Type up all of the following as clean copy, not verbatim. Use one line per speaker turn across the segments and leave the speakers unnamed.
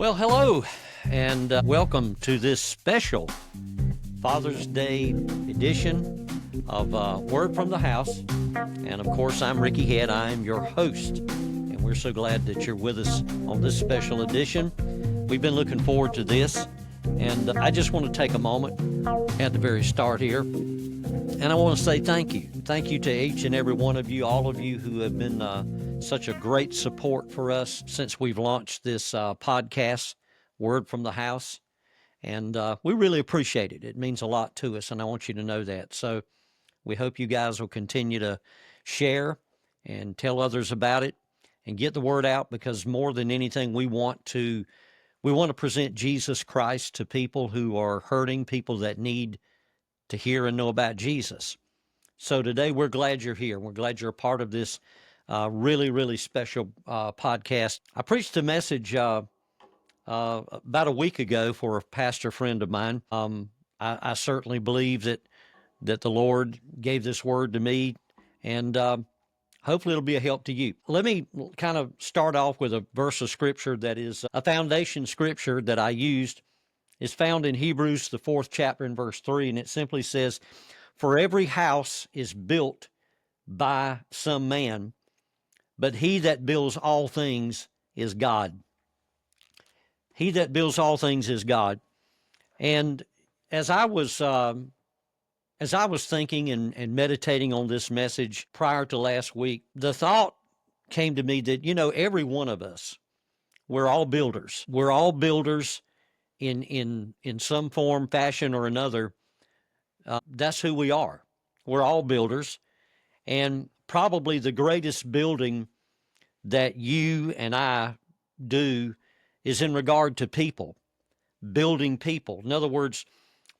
Well, hello, and welcome to this special Father's Day edition of Word from the House. And of course, I'm Ricky Head. I'm your host, and we're so glad that you're with us on this special edition. We've been looking forward to this, and I just want to take a moment at the very start here, and I want to say thank you. Thank you to each and every one of you, all of you who have been such a great support for us since we've launched this podcast, Word from the House. And we really appreciate it. It means a lot to us, and I want you to know that. So we hope you guys will continue to share and tell others about it and get the word out, because more than anything, we want to present Jesus Christ to people who are hurting, people that need to hear and know about Jesus. So today we're glad you're here. We're glad you're a part of this really, really special podcast. I preached a message about a week ago for a pastor friend of mine. I certainly believe that the Lord gave this word to me, and hopefully it'll be a help to you. Let me kind of start off with a verse of Scripture that is a foundation Scripture that I used. It's found in Hebrews, the 4th chapter, in verse 3, and it simply says, "For every house is built by some man, but he that builds all things is God." He that builds all things is God. And as I was thinking and meditating on this message prior to last week, the thought came to me that, every one of us, we're all builders. We're all builders in some form, fashion, or another. That's who we are. We're all builders. And probably the greatest building that you and I do is in regard to people, building people. In other words,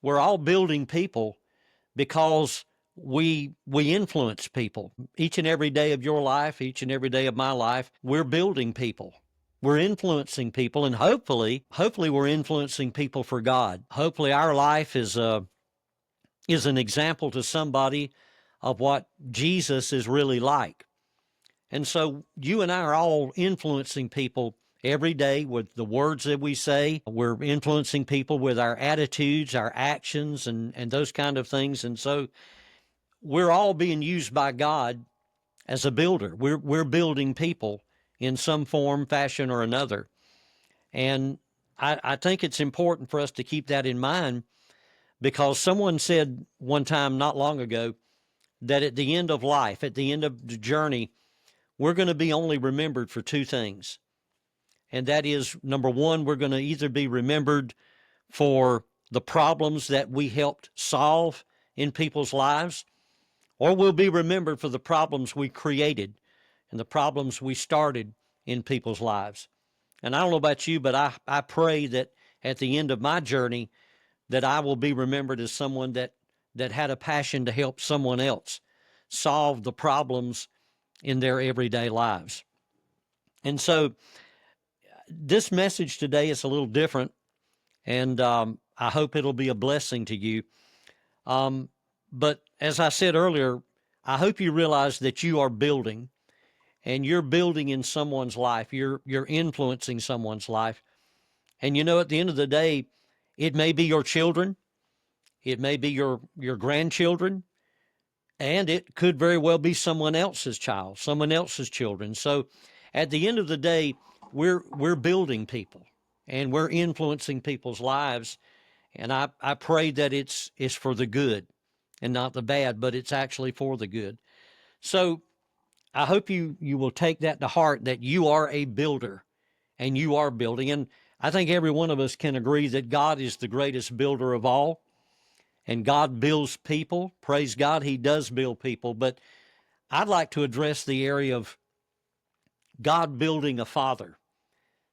we're all building people because we influence people. Each and every day of your life, each and every day of my life, we're building people. We're influencing people, and hopefully we're influencing people for God. Hopefully our life is an example to somebody of what Jesus is really like. And so you and I are all influencing people every day with the words that we say. We're influencing people with our attitudes, our actions, and those kind of things. And so we're all being used by God as a builder. We're building people in some form, fashion, or another. And I think it's important for us to keep that in mind, because someone said one time not long ago that at the end of life, at the end of the journey, we're going to be only remembered for two things. And that is, number one, we're going to either be remembered for the problems that we helped solve in people's lives, or we'll be remembered for the problems we created and the problems we started in people's lives. And I don't know about you, but I pray that at the end of my journey, that I will be remembered as someone that had a passion to help someone else solve the problems in their everyday lives. And so this message today is a little different, and I hope it'll be a blessing to you. But as I said earlier, I hope you realize that you are building, and you're building in someone's life. You're influencing someone's life. And at the end of the day, it may be your children, it may be your grandchildren, and it could very well be someone else's child, someone else's children. So at the end of the day, we're building people, and we're influencing people's lives. And I pray that it's for the good and not the bad, but it's actually for the good. So I hope you will take that to heart, that you are a builder and you are building. And I think every one of us can agree that God is the greatest builder of all, and God builds people. Praise God, He does build people. But I'd like to address the area of God building a father.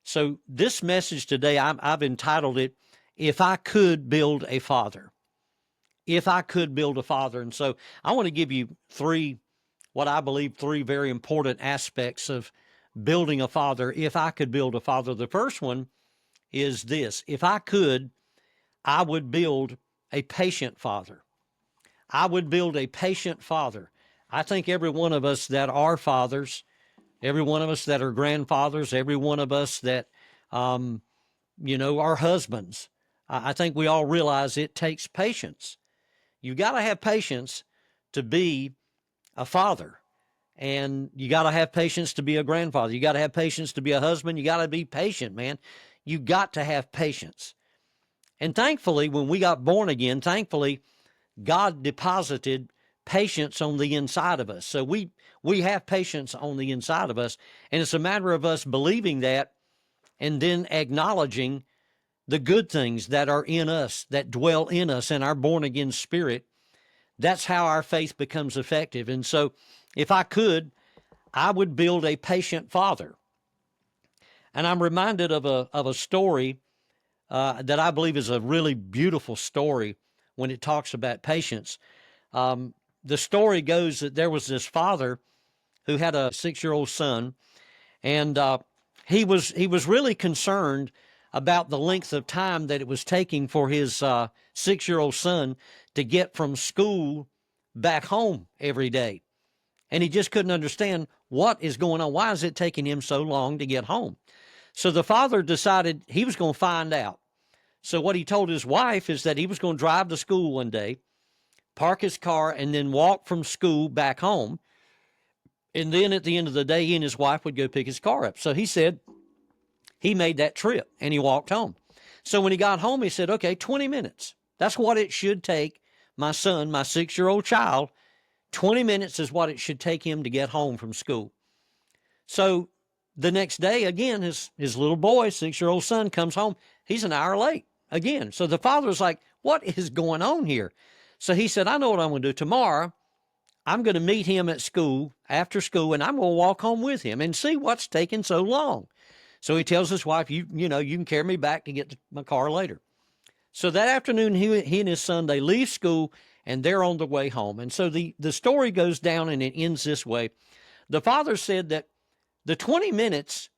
So this message today, I've entitled it, "If I Could Build a Father." If I could build a father. And so I want to give you what I believe three very important aspects of building a father. If I could build a father. The first one is this: if I could, I would build a patient father. I would build a patient father. I think every one of us that are fathers, every one of us that are grandfathers, every one of us that our husbands. I think we all realize it takes patience. You got to have patience to be a father. And you got to have patience to be a grandfather. You got to have patience to be a husband. You got to be patient, man. You got to have patience. And thankfully, when we got born again, thankfully, God deposited patience on the inside of us. So we have patience on the inside of us. And it's a matter of us believing that and then acknowledging the good things that are in us, that dwell in us in our born again spirit. That's how our faith becomes effective. And so if I could, I would build a patient father. And I'm reminded of a story that I believe is a really beautiful story when it talks about patience. The story goes that there was this father who had a 6-year-old son, and he was really concerned about the length of time that it was taking for his 6-year-old son to get from school back home every day. And he just couldn't understand what is going on. Why is it taking him so long to get home? So the father decided he was going to find out. So what he told his wife is that he was going to drive to school one day, park his car, and then walk from school back home. And then at the end of the day, he and his wife would go pick his car up. So he said he made that trip and he walked home. So when he got home, he said, okay, 20 minutes. That's what it should take my son, my 6-year-old child. 20 minutes is what it should take him to get home from school. So the next day, again, his little boy, 6-year-old son, comes home. He's an hour late again. So the father's like, what is going on here? So he said, I know what I'm going to do. Tomorrow, I'm going to meet him at school, after school, and I'm going to walk home with him and see what's taking so long. So he tells his wife, you can carry me back to get to my car later. So that afternoon, he and his son, they leave school, and they're on the way home. And so the story goes down, and it ends this way. The father said that the 20 minutes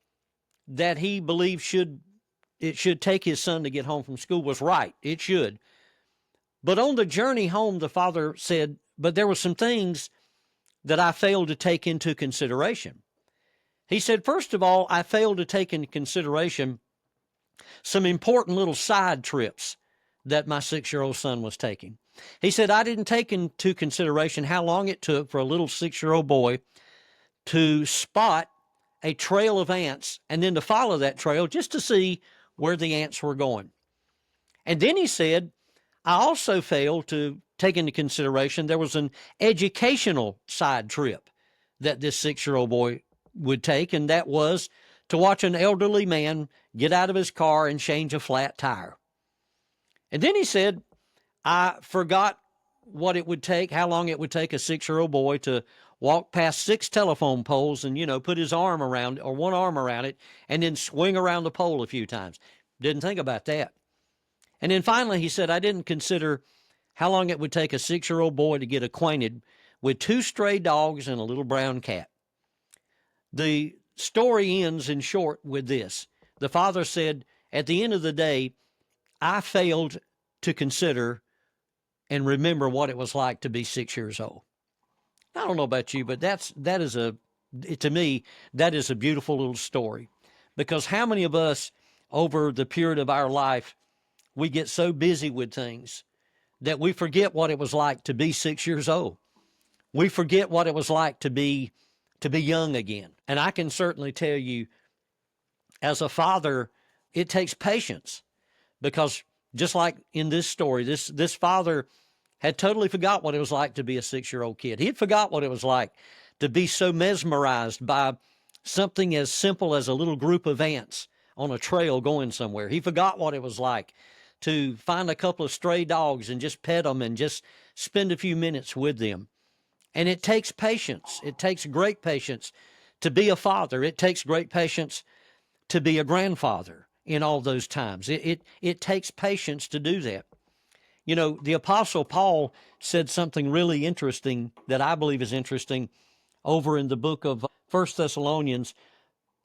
that he believed it should take his son to get home from school was right. It should. But on the journey home, the father said, but there were some things that I failed to take into consideration. He said, first of all, I failed to take into consideration some important little side trips that my 6-year-old son was taking. He said, I didn't take into consideration how long it took for a little 6-year-old boy to spot a trail of ants and then to follow that trail just to see where the ants were going. And then he said, I also failed to take into consideration there was an educational side trip that this 6-year-old boy would take, and that was to watch an elderly man get out of his car and change a flat tire. And then he said, I forgot what it would take, how long it would take a 6-year-old boy to walk past 6 telephone poles and, put his arm around or one arm around it and then swing around the pole a few times. Didn't think about that. And then finally he said, I didn't consider how long it would take a 6-year-old boy to get acquainted with 2 stray dogs and a little brown cat. The story ends in short with this. The father said, at the end of the day, I failed to consider and remember what it was like to be 6 years old. I don't know about you, but to me, that is a beautiful little story. Because how many of us over the period of our life, we get so busy with things that we forget what it was like to be 6 years old. We forget what it was like to be young again. And I can certainly tell you, as a father, it takes patience, because just like in this story, this father had totally forgot what it was like to be a 6-year-old kid. He had forgot what it was like to be so mesmerized by something as simple as a little group of ants on a trail going somewhere. He forgot what it was like to find a couple of stray dogs and just pet them and just spend a few minutes with them. And it takes patience. It takes great patience to be a father. It takes great patience to be a grandfather in all those times. It takes patience to do that. The Apostle Paul said something really interesting that I believe is interesting over in the book of 1 Thessalonians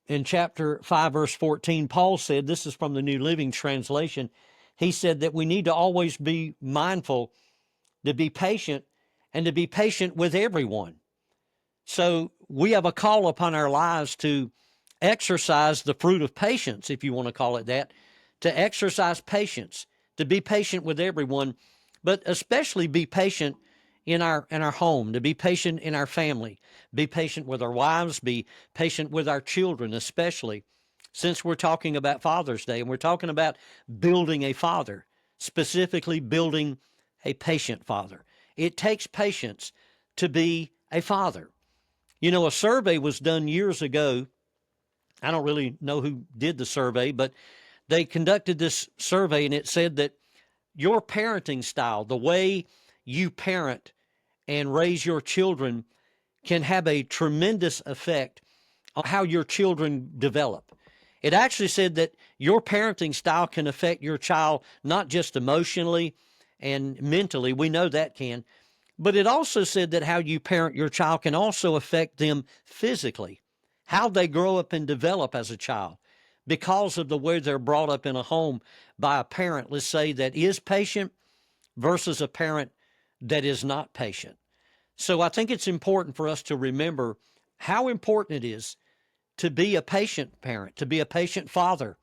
in chapter 5, verse 14. Paul said, this is from the New Living Translation, he said that we need to always be mindful to be patient and to be patient with everyone. So we have a call upon our lives to exercise the fruit of patience, if you want to call it that, to exercise patience, to be patient with everyone, but especially be patient in our home, to be patient in our family, be patient with our wives, be patient with our children, especially since we're talking about Father's Day and we're talking about building a father, specifically building a patient father. It takes patience to be a father. You know, a survey was done years ago. I don't really know who did the survey, but they conducted this survey and it said that your parenting style, the way you parent and raise your children, can have a tremendous effect on how your children develop. It actually said that your parenting style can affect your child not just emotionally and mentally, we know that can, but it also said that how you parent your child can also affect them physically, how they grow up and develop as a child because of the way they're brought up in a home by a parent, let's say, that is patient versus a parent that is not patient. So I think it's important for us to remember how important it is to be a patient parent, to be a patient father,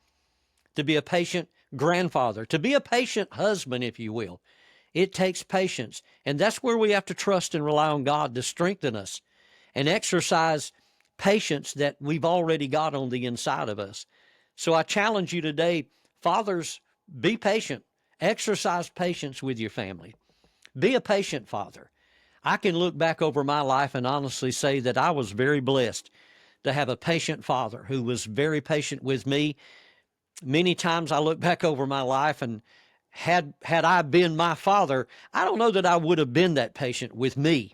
to be a patient grandfather, to be a patient husband, if you will. It takes patience. And that's where we have to trust and rely on God to strengthen us and exercise patience that we've already got on the inside of us. So I challenge you today, fathers, be patient. Exercise patience with your family. Be a patient father. I can look back over my life and honestly say that I was very blessed to have a patient father who was very patient with me. Many times I look back over my life and had I been my father, I don't know that I would have been that patient with me,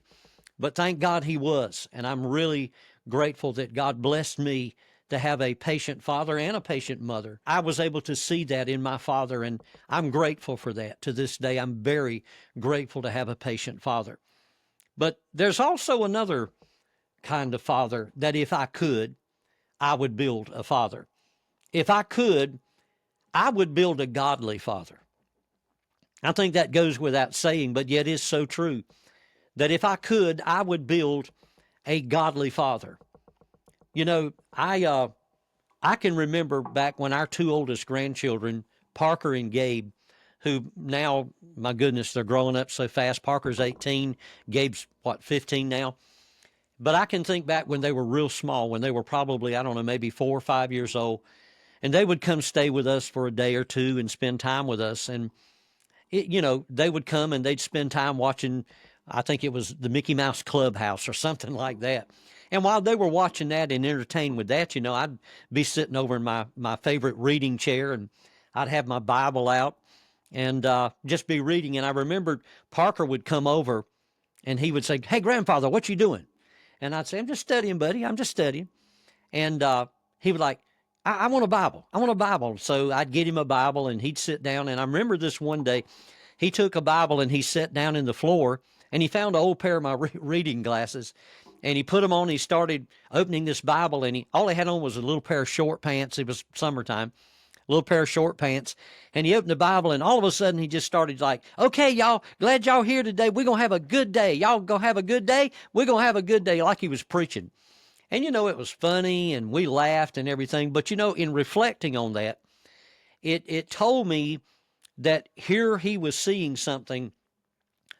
but thank God he was. And I'm really grateful that God blessed me to have a patient father and a patient mother. I was able to see that in my father, and I'm grateful for that. To this day, I'm very grateful to have a patient father. But there's also another kind of father that if I could, I would build a father. If I could, I would build a godly father. I think that goes without saying, but yet is so true that if I could, I would build a godly father. You know, I can remember back when our two oldest grandchildren, Parker and Gabe, who now, my goodness, they're growing up so fast. Parker's 18, Gabe's, 15 now? But I can think back when they were real small, when they were probably, I don't know, maybe 4 or 5 years old, and they would come stay with us for a day or two and spend time with us. And they would come and they'd spend time watching, I think it was the Mickey Mouse Clubhouse or something like that. And while they were watching that and entertained with that, I'd be sitting over in my favorite reading chair and I'd have my Bible out and just be reading. And I remembered Parker would come over and he would say, "Hey, grandfather, what you doing?" And I'd say, "I'm just studying, buddy. I'm just studying." And he would like, I want a Bible. I want a Bible. So I'd get him a Bible and he'd sit down. And I remember this one day, he took a Bible and he sat down in the floor and he found an old pair of my reading glasses and he put them on. He started opening this Bible and all he had on was a little pair of short pants. It was summertime, a little pair of short pants. And he opened the Bible and all of a sudden he just started like, "Okay, y'all, glad y'all here today. We're going to have a good day. Y'all going to have a good day? We're going to have a good day," like he was preaching. And it was funny and we laughed and everything. But in reflecting on that, it told me that here he was seeing something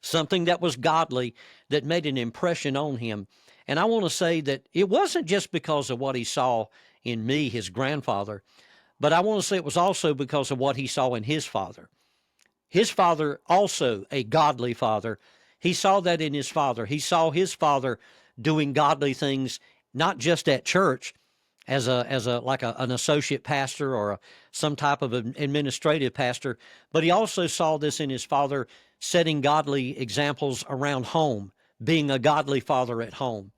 that was godly that made an impression on him. And I want to say that it wasn't just because of what he saw in me, his grandfather, but I want to say it was also because of what he saw in his father. His father, also a godly father, he saw that in his father. He saw his father doing godly things, not just at church as an associate pastor or some type of an administrative pastor, but he also saw this in his father setting godly examples around home, being a godly father at home.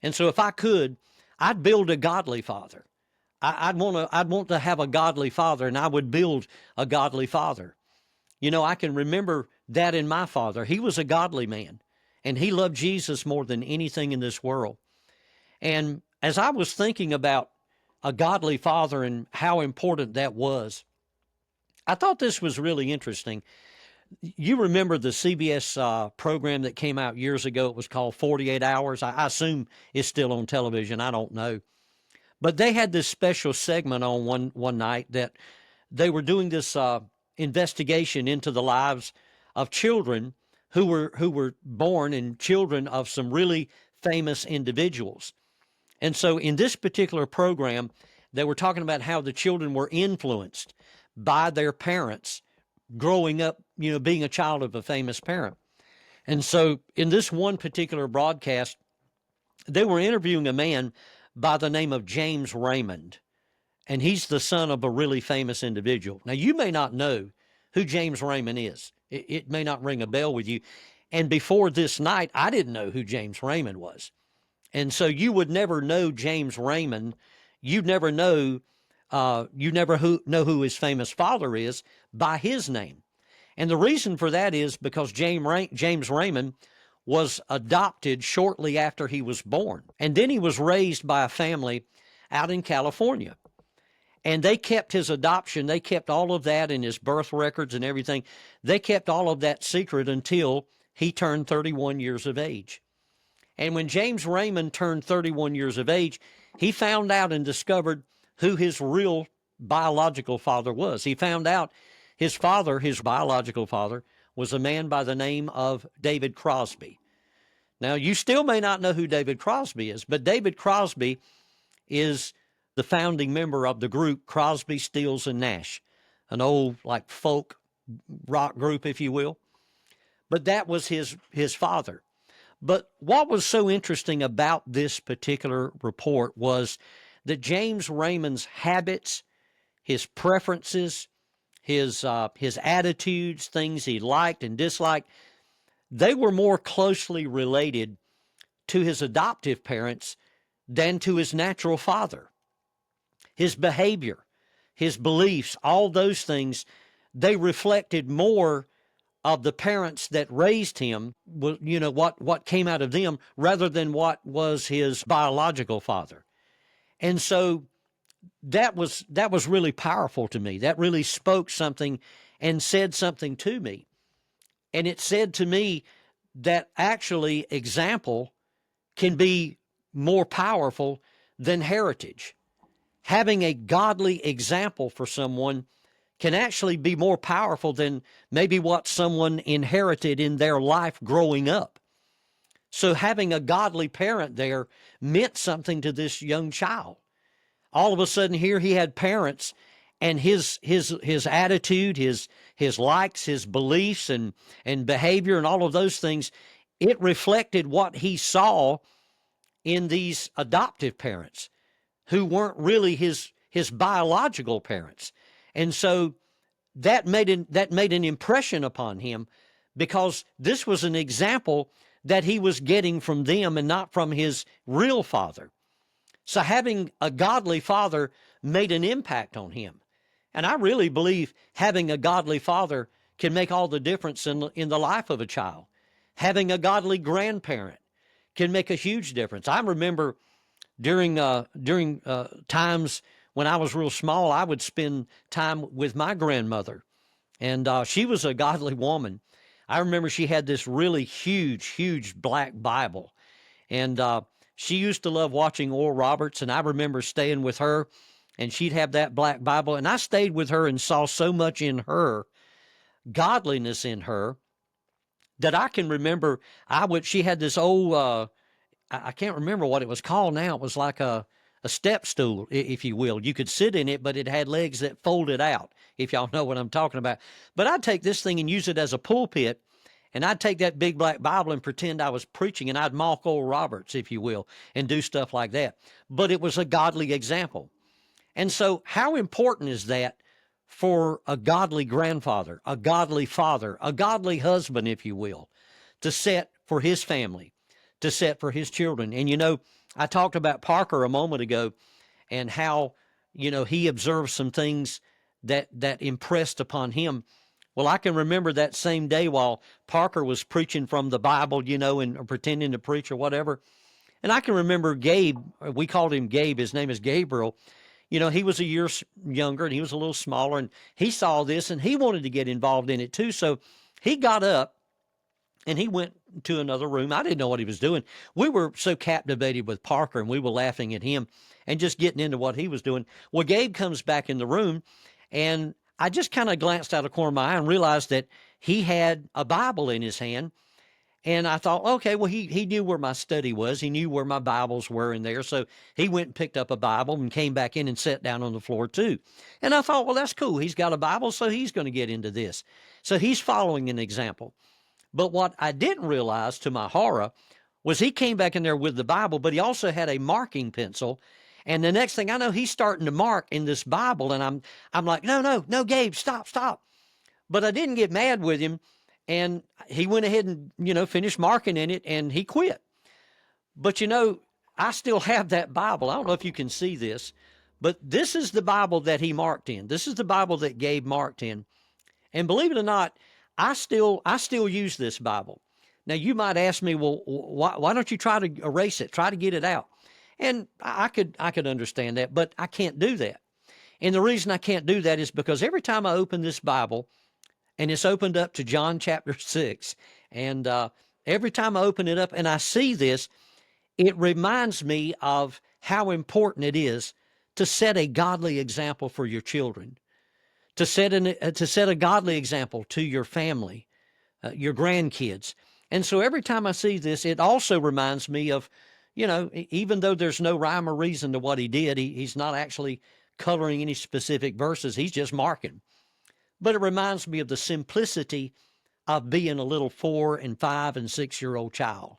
And so if I could, I'd build a godly father. I'd want to have a godly father, and I would build a godly father. I can remember that in my father. He was a godly man, and he loved Jesus more than anything in this world. And as I was thinking about a godly father and how important that was, I thought this was really interesting. You remember the CBS program that came out years ago? It was called 48 Hours. I assume it's still on television. I don't know. But they had this special segment on one night that they were doing this investigation into the lives of children who were born and children of some really famous individuals. And so in this particular program, they were talking about how the children were influenced by their parents growing up, being a child of a famous parent. And so in this one particular broadcast, they were interviewing a man by the name of James Raymond, and he's the son of a really famous individual. Now, you may not know who James Raymond is. It may not ring a bell with you. And before this night, I didn't know who James Raymond was. And so you would never know James Raymond. You'd never know, know who his famous father is by his name. And the reason for that is because James Raymond was adopted shortly after he was born. And then he was raised by a family out in California. And they kept his adoption. They kept all of that in his birth records and everything. They kept all of that secret until he turned 31 years of age. And when James Raymond turned 31 years of age, he found out and discovered who his real biological father was. He found out his father, his biological father, was a man by the name of David Crosby. Now, you still may not know who David Crosby is, but David Crosby is the founding member of the group Crosby, Stills, and Nash, an old like folk rock group, if you will. But that was his father. But what was so interesting about this particular report was that James Raymond's habits, his preferences, his attitudes, things he liked and disliked, they were more closely related to his adoptive parents than to his natural father. His behavior, his beliefs, all those things, they reflected more of the parents that raised him, what came out of them, rather than what was his biological father. And so that was really powerful to me. That really spoke something and said something to me. And it said to me that actually example can be more powerful than heritage. Having a godly example for someone can actually be more powerful than maybe what someone inherited in their life growing up. So having a godly parent there meant something to this young child. All of a sudden here he had parents, and his attitude, his likes, his beliefs and behavior and all of those things, it reflected what he saw in these adoptive parents who weren't really his biological parents. And so that made an impression upon him, because this was an example that he was getting from them and not from his real father. So having a godly father made an impact on him. And I really believe having a godly father can make all the difference in the life of a child. Having a godly grandparent can make a huge difference. I remember during times when I was real small, I would spend time with my grandmother, and she was a godly woman. I remember she had this really huge black Bible, and she used to love watching Oral Roberts, and I remember staying with her, and she'd have that black Bible, and I stayed with her and saw so much in her, godliness in her, that I can remember she had this old, I can't remember what it was called now. It was like a step stool, if you will. You could sit in it, but it had legs that folded out, if y'all know what I'm talking about. But I'd take this thing and use it as a pulpit, and I'd take that big black Bible and pretend I was preaching, and I'd mock Oral Roberts, if you will, and do stuff like that. But it was a godly example. And so how important is that for a godly grandfather, a godly father, a godly husband, if you will, to set for his family, to set for his children? And I talked about Parker a moment ago and how, he observed some things that impressed upon him. Well, I can remember that same day while Parker was preaching from the Bible, and pretending to preach or whatever. And I can remember Gabe, we called him Gabe, his name is Gabriel. He was a year younger and he was a little smaller, and he saw this and he wanted to get involved in it too. So he got up and he went to another room. I didn't know what he was doing. We were so captivated with Parker, and we were laughing at him and just getting into what he was doing. Well, Gabe comes back in the room, and I just kind of glanced out of the corner of my eye and realized that he had a Bible in his hand. And I thought, okay, well, he knew where my study was. He knew where my Bibles were in there. So he went and picked up a Bible and came back in and sat down on the floor too. And I thought, well, that's cool. He's got a Bible, so he's going to get into this. So he's following an example. But what I didn't realize, to my horror, was he came back in there with the Bible, but he also had a marking pencil. And the next thing I know, he's starting to mark in this Bible. And I'm like, no, Gabe, stop. But I didn't get mad with him. And he went ahead and, finished marking in it, and he quit. But, I still have that Bible. I don't know if you can see this, but this is the Bible that he marked in. This is the Bible that Gabe marked in. And believe it or not, I still use this Bible. Now, you might ask me, well, why don't you try to erase it, try to get it out? And I could understand that, but I can't do that. And the reason I can't do that is because every time I open this Bible, and it's opened up to John chapter 6. And every time I open it up and I see this, it reminds me of how important it is to set a godly example for your children, to set a godly example to your family, your grandkids. And so every time I see this, it also reminds me of, even though there's no rhyme or reason to what he did, he's not actually coloring any specific verses, he's just marking. But it reminds me of the simplicity of being a little 4 and 5 and 6-year-old child,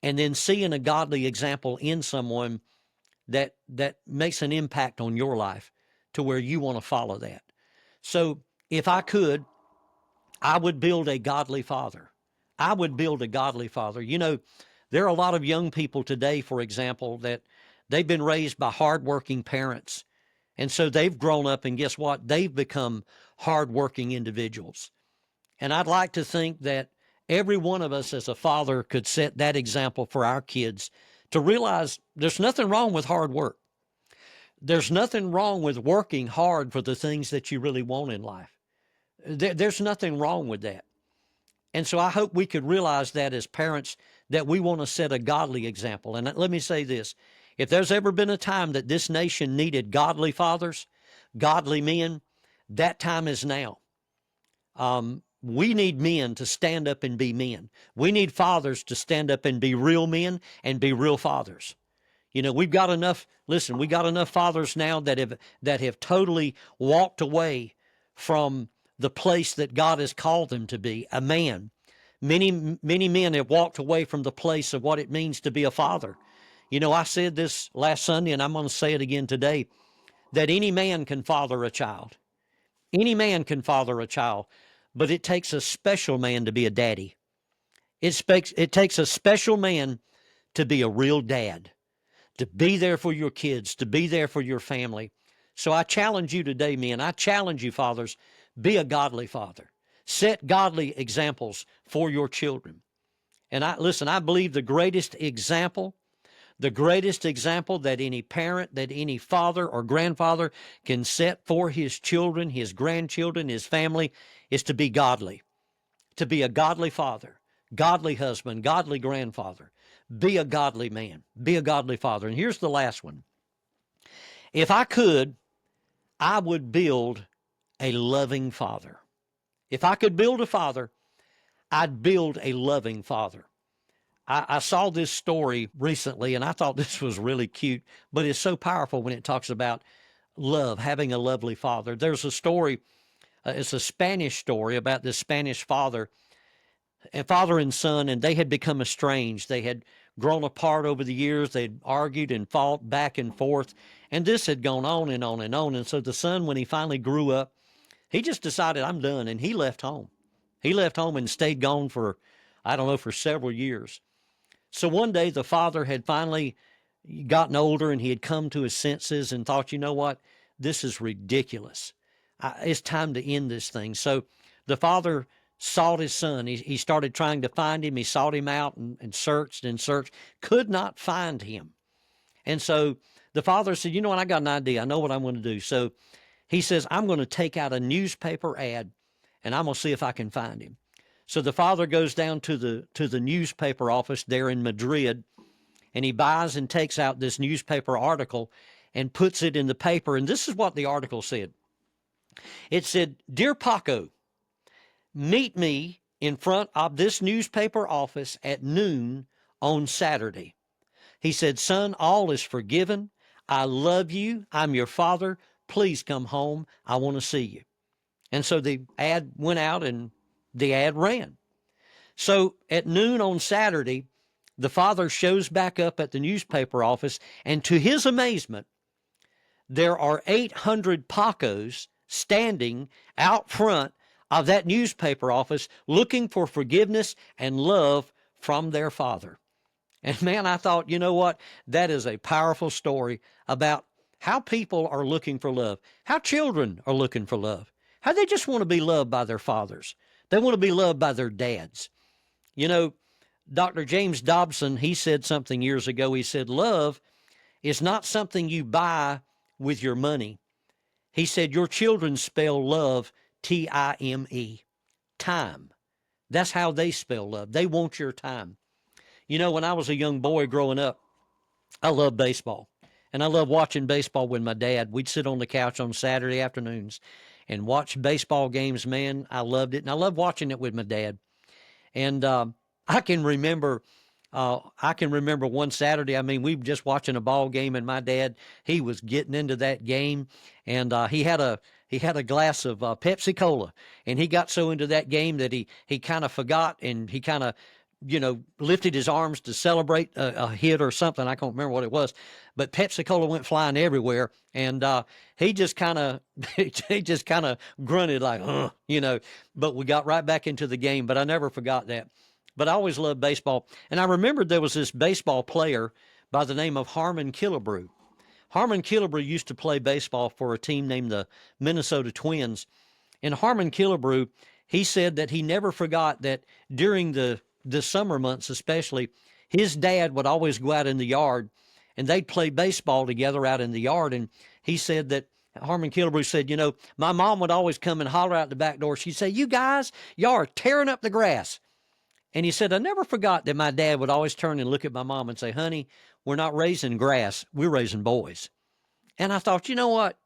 and then seeing a godly example in someone that makes an impact on your life to where you want to follow that. So if I could, I would build a godly father. I would build a godly father. There are a lot of young people today, for example, that they've been raised by hardworking parents. And so they've grown up, and guess what? They've become hardworking individuals. And I'd like to think that every one of us as a father could set that example for our kids to realize there's nothing wrong with hard work. There's nothing wrong with working hard for the things that you really want in life. There's nothing wrong with that. And so I hope we could realize that as parents, that we want to set a godly example. And let me say this. If there's ever been a time that this nation needed godly fathers, godly men, that time is now. We need men to stand up and be men. We need fathers to stand up and be real men and be real fathers. We got enough fathers now that have totally walked away from the place that God has called them to be, a man. Many men have walked away from the place of what it means to be a father. I said this last Sunday, and I'm going to say it again today, that any man can father a child. Any man can father a child, but it takes a special man to be a daddy. It takes a special man to be a real dad, to be there for your kids, to be there for your family. So I challenge you today, men. I challenge you, fathers, be a godly father. Set godly examples for your children. And I believe the greatest example that any parent, that any father or grandfather can set for his children, his grandchildren, his family, is to be godly, to be a godly father, godly husband, godly grandfather. Be a godly man, be a godly father. And here's the last one. If I could, I would build a loving father. If I could build a father, I'd build a loving father. I saw this story recently, and I thought this was really cute, but it's so powerful when it talks about love, having a lovely father. There's a story, it's a Spanish story about this Spanish father and son, and they had become estranged. They had grown apart over the years. They'd argued and fought back and forth, and this had gone on and on and on. And so the son, when he finally grew up, he just decided, I'm done, and he left home. He left home and stayed gone for several years. So one day the father had finally gotten older, and he had come to his senses and thought, you know what, this is ridiculous. It's time to end this thing. So the father sought his son. He started trying to find him. He sought him out and searched and searched, could not find him. And so the father said, you know what, I got an idea. I know what I'm going to do. So he says, I'm going to take out a newspaper ad, and I'm going to see if I can find him. So the father goes down to the newspaper office there in Madrid, and he buys and takes out this newspaper article and puts it in the paper. And this is what the article said. It said, "Dear Paco, meet me in front of this newspaper office at noon on Saturday." He said, "Son, all is forgiven. I love you. I'm your father. Please come home. I want to see you." And so the ad went out and the ad ran. So at noon on Saturday, the father shows back up at the newspaper office, and to his amazement, there are 800 Pacos standing out front of that newspaper office looking for forgiveness and love from their father. And man, I thought, you know what? That is a powerful story about how people are looking for love, how children are looking for love, how they just want to be loved by their fathers. They want to be loved by their dads. You know, Dr. James Dobson, he said something years ago. He said, love is not something you buy with your money. He said, your children spell love Time, time. That's how they spell love. They want your time. You know, when I was a young boy growing up, I loved baseball. And I loved watching baseball with my dad. We'd sit on the couch on Saturday afternoons and watch baseball games. Man, I loved it. And I loved watching it with my dad. And I can remember one Saturday. I mean, we were just watching a ball game, and my dad, he was getting into that game, and he had a glass of Pepsi Cola, and he got so into that game that he kind of forgot, and he kind of lifted his arms to celebrate a hit or something. I can't remember what it was, but Pepsi Cola went flying everywhere, and he just kind of he just kind of grunted like. But we got right back into the game. But I never forgot that. But I always loved baseball, and I remembered there was this baseball player by the name of Harmon Killebrew. Harmon Killebrew used to play baseball for a team named the Minnesota Twins. And Harmon Killebrew, he said that he never forgot that during the summer months especially, his dad would always go out in the yard and they'd play baseball together out in the yard. And he said that Harmon Killebrew said, my mom would always come and holler out the back door. She'd say, "You guys, y'all are tearing up the grass." And he said, I never forgot that my dad would always turn and look at my mom and say, "Honey, we're not raising grass, we're raising boys." And I thought, you know what?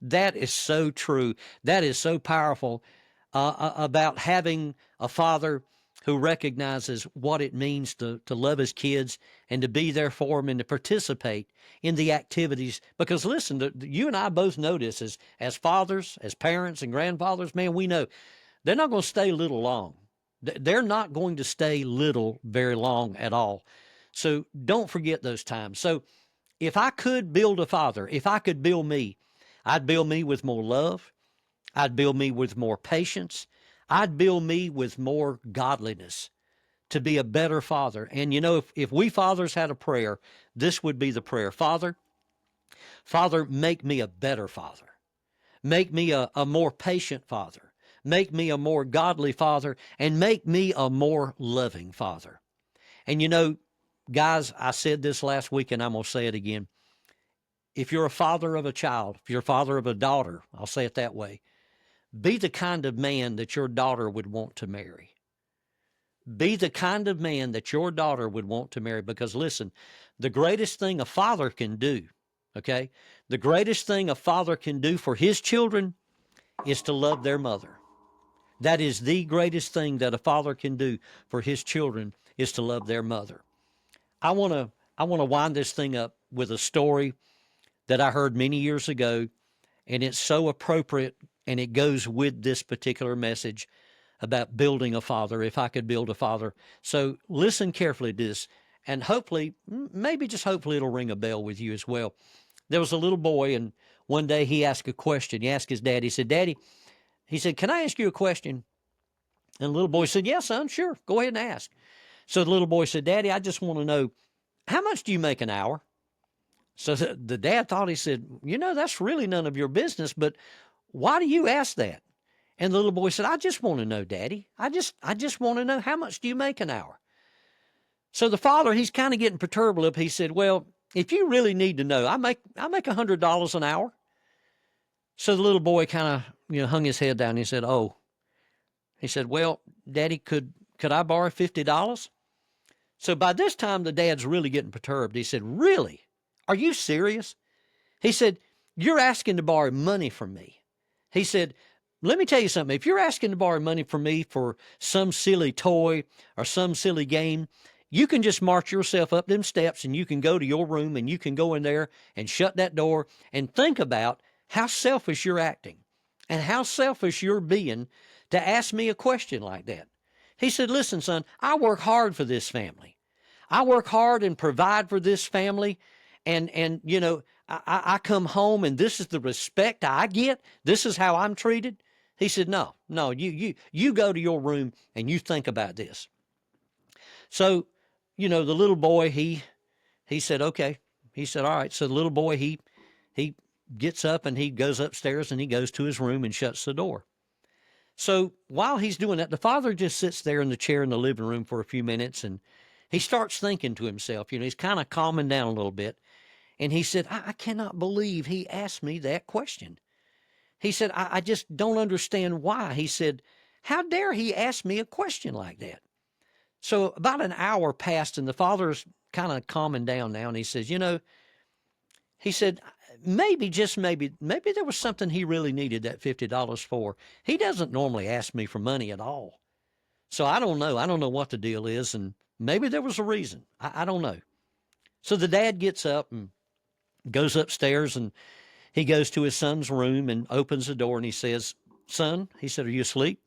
That is so true. That is so powerful about having a father who recognizes what it means to love his kids and to be there for them and to participate in the activities. Because listen, you and I both know this as fathers, as parents and grandfathers, man, we know they're not going to stay little long. They're not going to stay little very long at all. So don't forget those times. So if I could build a father, if I could build me, I'd build me with more love. I'd build me with more patience. I'd build me with more godliness to be a better father. And if we fathers had a prayer, this would be the prayer. Father, make me a better father. Make me a more patient father. Make me a more godly father, and make me a more loving father. And guys, I said this last week and I'm going to say it again. If you're a father of a child, if you're a father of a daughter, I'll say it that way, be the kind of man that your daughter would want to marry. Be the kind of man that your daughter would want to marry. Because listen, the greatest thing a father can do, okay, the greatest thing a father can do for his children is to love their mother. That is the greatest thing that a father can do for his children, is to love their mother. I want to wind this thing up with a story that I heard many years ago, and it's so appropriate, and it goes with this particular message about building a father, if I could build a father. So listen carefully to this, and hopefully, maybe just hopefully, it'll ring a bell with you as well. There was a little boy, and one day he asked a question. He asked his dad, he said, "Daddy," he said, "can I ask you a question?" And the little boy said, "Yeah, son, sure, go ahead and ask." So the little boy said, "Daddy, I just want to know, how much do you make an hour?" So the dad thought, he said, "That's really none of your business, but why do you ask that?" And the little boy said, "I just want to know, Daddy. I just want to know, how much do you make an hour?" So the father, he's kind of getting perturbed up. He said, "Well, if you really need to know, I make $100 an hour." So the little boy kind of, hung his head down. And he said, "Oh," he said, "Well, Daddy, could I borrow $50?" So by this time, the dad's really getting perturbed. He said, "Really? Are you serious?" He said, "You're asking to borrow money from me. He said, let me tell you something. If you're asking to borrow money from me for some silly toy or some silly game, you can just march yourself up them steps and you can go to your room and you can go in there and shut that door and think about how selfish you're acting and how selfish you're being to ask me a question like that. He said, listen, son, I work hard for this family. I work hard and provide for this family. And you know, I come home and this is the respect I get. This is how I'm treated. He said, no, you go to your room and you think about this. So, you know, the little boy, he said, okay. He said, all right. So the little boy, he gets up and he goes upstairs and he goes to his room and shuts the door. So while he's doing that, the father just sits there in the chair in the living room for a few minutes and he starts thinking to himself. You know, he's kind of calming down a little bit. And he said, I cannot believe he asked me that question. He said, I just don't understand why. He said, how dare he ask me a question like that? So about an hour passed and the father's kind of calming down now. And he says, you know, he said, maybe, just maybe there was something he really needed that $50 for. He doesn't normally ask me for money at all. So I don't know. I don't know what the deal is. And maybe there was a reason. I don't know. So the dad gets up and goes upstairs and he goes to his son's room and opens the door and he says, son, he said, are you asleep?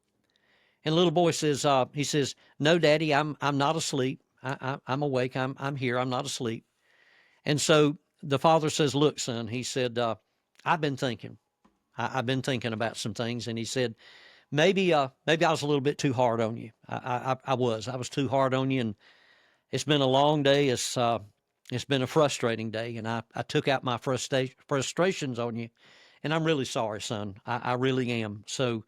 And the little boy says, he says, no, Daddy, I'm not asleep. I'm awake. I'm here. I'm not asleep. And so the father says, look, son, he said, I've been thinking. I've been thinking about some things. And he said, maybe I was a little bit too hard on you. I was too hard on you. And it's been a long day. It's been a frustrating day. And I took out my frustrations on you. And I'm really sorry, son. I really am. So,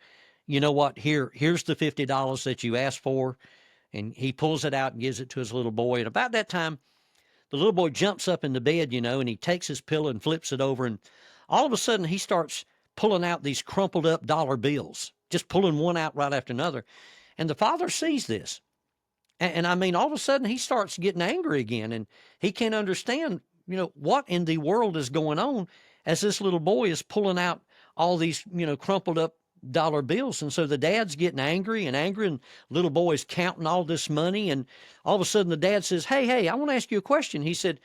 you know what? Here's the $50 that you asked for. And he pulls it out and gives it to his little boy. And about that time, the little boy jumps up in the bed, you know, and he takes his pillow and flips it over. And all of a sudden, he starts pulling out these crumpled up dollar bills, just pulling one out right after another. And the father sees this. And I mean, all of a sudden, he starts getting angry again. And he can't understand, you know, what in the world is going on as this little boy is pulling out all these, you know, crumpled up dollar bills. And so the dad's getting angry, and little boy's counting all this money. And all of a sudden the dad says, hey, I want to ask you a question. He said,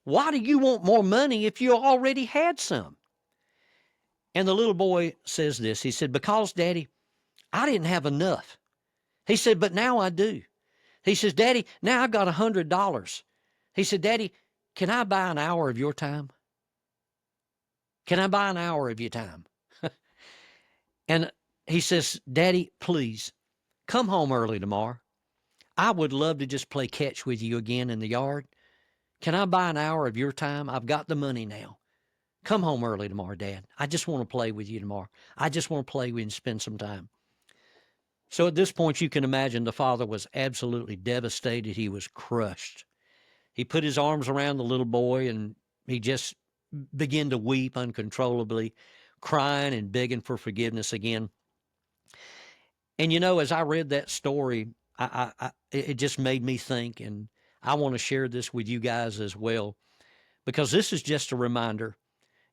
why do you want more money if you already had some? And the little boy says this. He said, because, Daddy, I didn't have enough. He said, but now I do. He says, Daddy, now I've got $100. He said, Daddy, can I buy an hour of your time? Can I buy an hour of your time? And he says, Daddy, please, come home early tomorrow. I would love to just play catch with you again in the yard. Can I buy an hour of your time? I've got the money now. Come home early tomorrow, Dad. I just want to play with you tomorrow. I just want to play with you and spend some time. So at this point, you can imagine the father was absolutely devastated. He was crushed. He put his arms around the little boy and he just began to weep uncontrollably, crying and begging for forgiveness again. And, you know, as I read that story, it just made me think, and I want to share this with you guys as well, because this is just a reminder.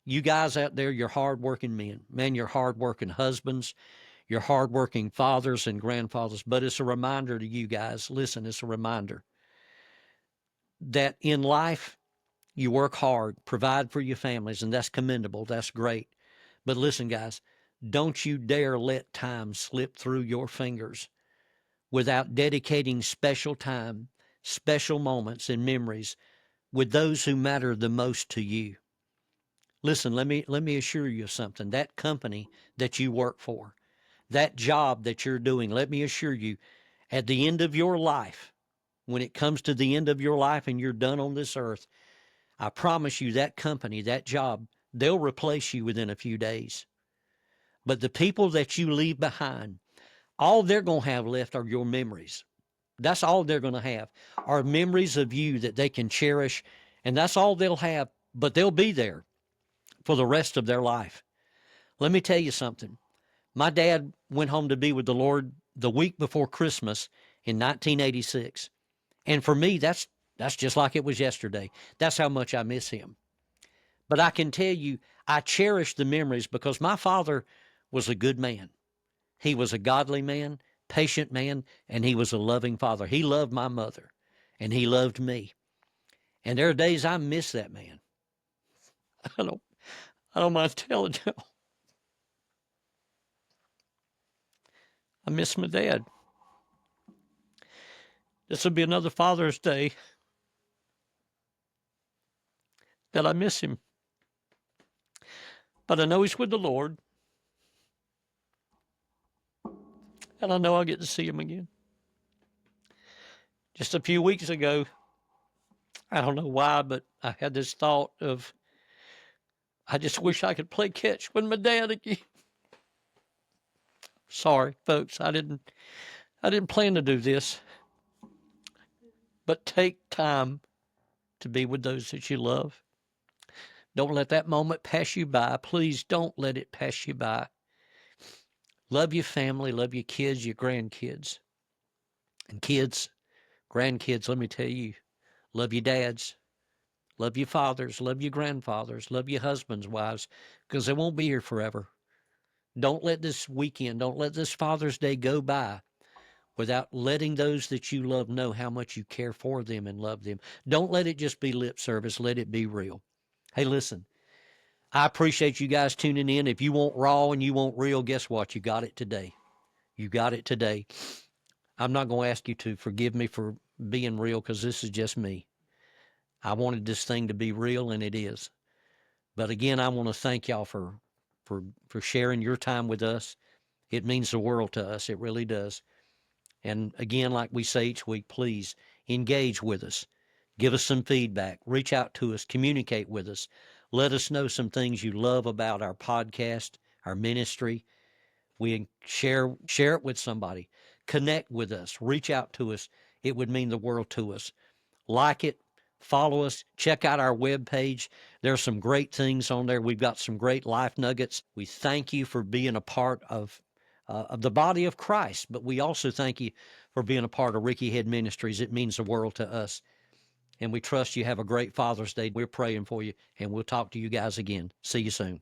You guys out there, you're hardworking men. Man, you're hardworking husbands. You're hardworking fathers and grandfathers. But it's a reminder to you guys. Listen, it's a reminder that in life, you work hard, provide for your families, and that's commendable. That's great. But listen, guys, don't you dare let time slip through your fingers without dedicating special time, special moments and memories with those who matter the most to you. Listen, let me assure you of something. That company that you work for, that job that you're doing, let me assure you, at the end of your life, when it comes to the end of your life and you're done on this earth, I promise you that company, that job, they'll replace you within a few days. But the people that you leave behind, all they're going to have left are your memories. That's all they're going to have, are memories of you that they can cherish, and that's all they'll have, but they'll be there for the rest of their life. Let me tell you something. My dad went home to be with the Lord the week before Christmas in 1986. And for me, that's just like it was yesterday. That's how much I miss him. But I can tell you, I cherish the memories because my father was a good man. He was a godly man, patient man, and he was a loving father. He loved my mother, and he loved me. And there are days I miss that man. I don't, I don't mind telling you. I miss my dad. This will be another Father's Day that I miss him. But I know he's with the Lord, and I know I'll get to see him again. Just a few weeks ago, I don't know why, but I had this thought of, I just wish I could play catch with my dad again. Sorry, folks, I didn't plan to do this. But take time to be with those that you love. Don't let that moment pass you by. Please don't let it pass you by. Love your family, love your kids, your grandkids. And kids, grandkids, let me tell you, love your dads, love your fathers, love your grandfathers, love your husbands, wives, because they won't be here forever. Don't let this weekend, don't let this Father's Day go by without letting those that you love know how much you care for them and love them. Don't let it just be lip service. Let it be real. Hey, listen, I appreciate you guys tuning in. If you want raw and you want real, guess what? You got it today. You got it today. I'm not going to ask you to forgive me for being real because this is just me. I wanted this thing to be real, and it is. But again, I want to thank y'all for sharing your time with us. It means the world to us. It really does. And again, like we say each week, please engage with us. Give us some feedback. Reach out to us. Communicate with us. Let us know some things you love about our podcast, our ministry. We share it with somebody. Connect with us. Reach out to us. It would mean the world to us. Like it. Follow us. Check out our webpage. There's some great things on there. We've got some great life nuggets. We thank you for being a part of the body of Christ, but we also thank you for being a part of Ricky Head Ministries. It means the world to us. And we trust you have a great Father's Day. We're praying for you, and we'll talk to you guys again. See you soon.